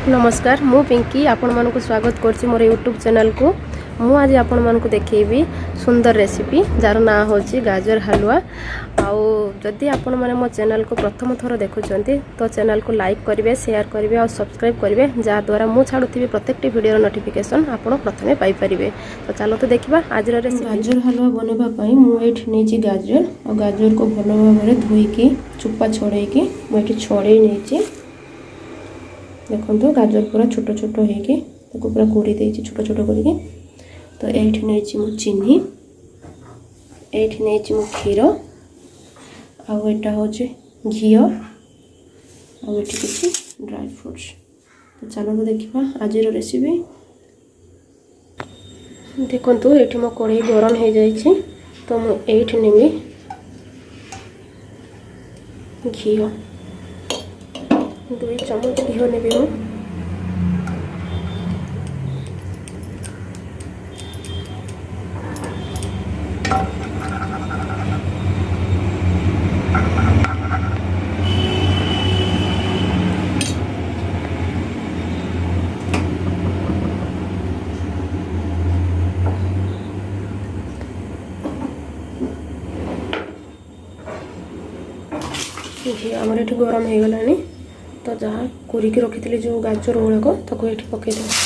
नमस्कार मु पिंकी आपण मानक स्वागत करछि मोर यूट्यूब चैनल को। मु आज आपण मानक देखैबी सुंदर रेसिपी जार ना होछि गाजर हलवा। आउ जदि आपण माने मो चैनल को प्रथम थर देखुछंती तो चैनल को लाइक करिवे, शेयर करिवे और सब्सक्राइब करिवे जा द्वारा मु छाडुथिबी प्रत्येकटी वीडियो नोटिफिकेशन आपण प्रथमे पाई परिबे। तो चलो तो देखिबा आज रेसिपी। गाजर हलवा बनेबा पई मु एठी नेछि गाजर और गाजर को भलो भाबरे धोई के चुप्पा छोड़े के मु एठी छोड़े नेछि। देखो गाजर पूरा छोट छोट होके पूरा कोड़ी देछि छोट छोट करके। तो एठी नेछि मु चीनी, एठी नेछि मु क्षीर आ एटा होछि घी आ एठी किछि ड्राई फ्रूट्स। तो चलो तो देखिबा आज रेसिपी। देखो एठी मो कढ़ाई गरम हो जाइछि तो मु एठी नेमी घी 2 चम्मच घी नेबी हूँ। घी आमर ये गरम हो गलानी तो जहाँ कोरिकी रखी जो गाजर गुड़ाक ताको ये पकईदे।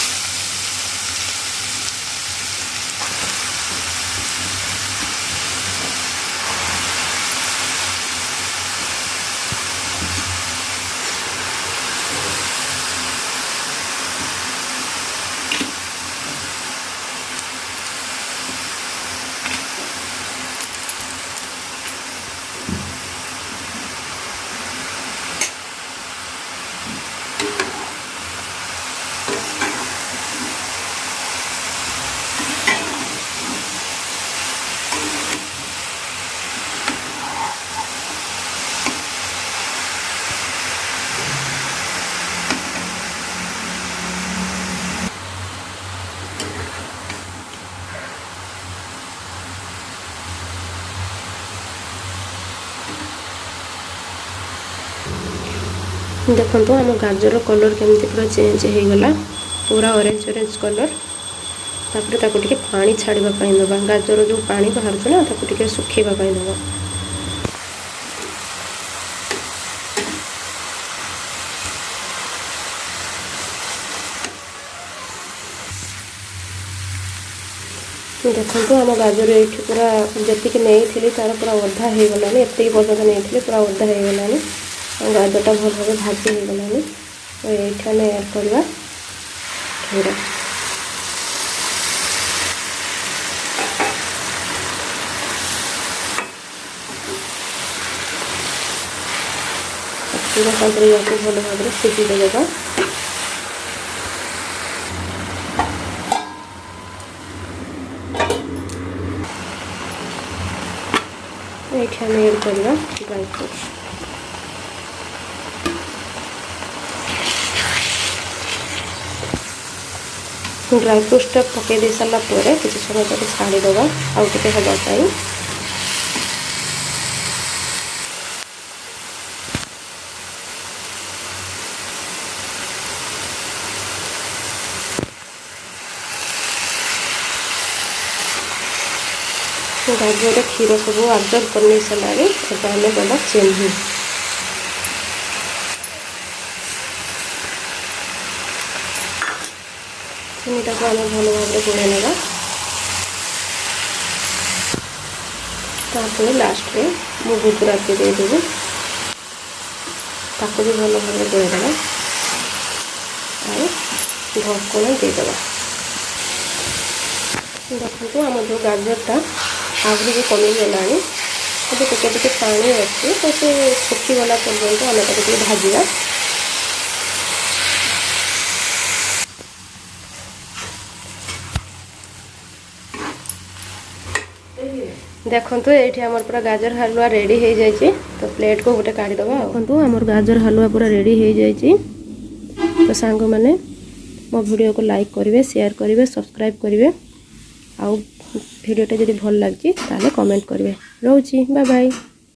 देखो आम गाजर कलर केमती पूरा चेंज हो गला, पूरा ऑरेंज ऑरेंज कलर। तापर ताको टिके पानी छाड़िबा पई दबा, गाजर जो पानी बाहर ना ताको टिके सुखेबा पई दबा। देखो आम गाजर ये पूरा जी नहीं तार पूरा अधा हो गलानी, एत पर्यटन नहीं पूरा अधा हो गलानी। गाजरटा भल भाव भाजी हो गलानी। तो ये आम ऐड करवा क्षीर। क्षीर साथ या भल भाव सीझी देगा। ये आम ऐड करवा ड्राई फ्रूट्स। ड्राई फ्रूट्सटा पकई दे सारा किसी समय तक छाड़ीदे आउ टे हाँपाई। गाजर क्षीर सब आब्जर्व कर सारे दबा चीनी। चीनीटा को आम भल भाव गोड़े ना। तापर लास्ट में मु गुजराती देदेवी ताको भी भल भाव गोड़ेदेवा और ढक्कन देदेवा। देखो आम जो गाजरटा आगे भी कमीगला टे टे पानी अच्छे तो से सुखीगला पर्यंत आम ताको भाजा। देखो ये आमर पूरा गाजर हलवा रेडी हो जाइए। तो प्लेट को गोटे काढ़ीदवा। देखो आमर गाजर हलवा पूरा रेडी हो जाइए। तो सांग मैंने मो वीडियो को लाइक करेंगे, शेयर करेंगे, सब्सक्राइब करेंगे। आउ वीडियोटा जब भल लगी ताले कमेंट करेंगे। रोची बाय बाय।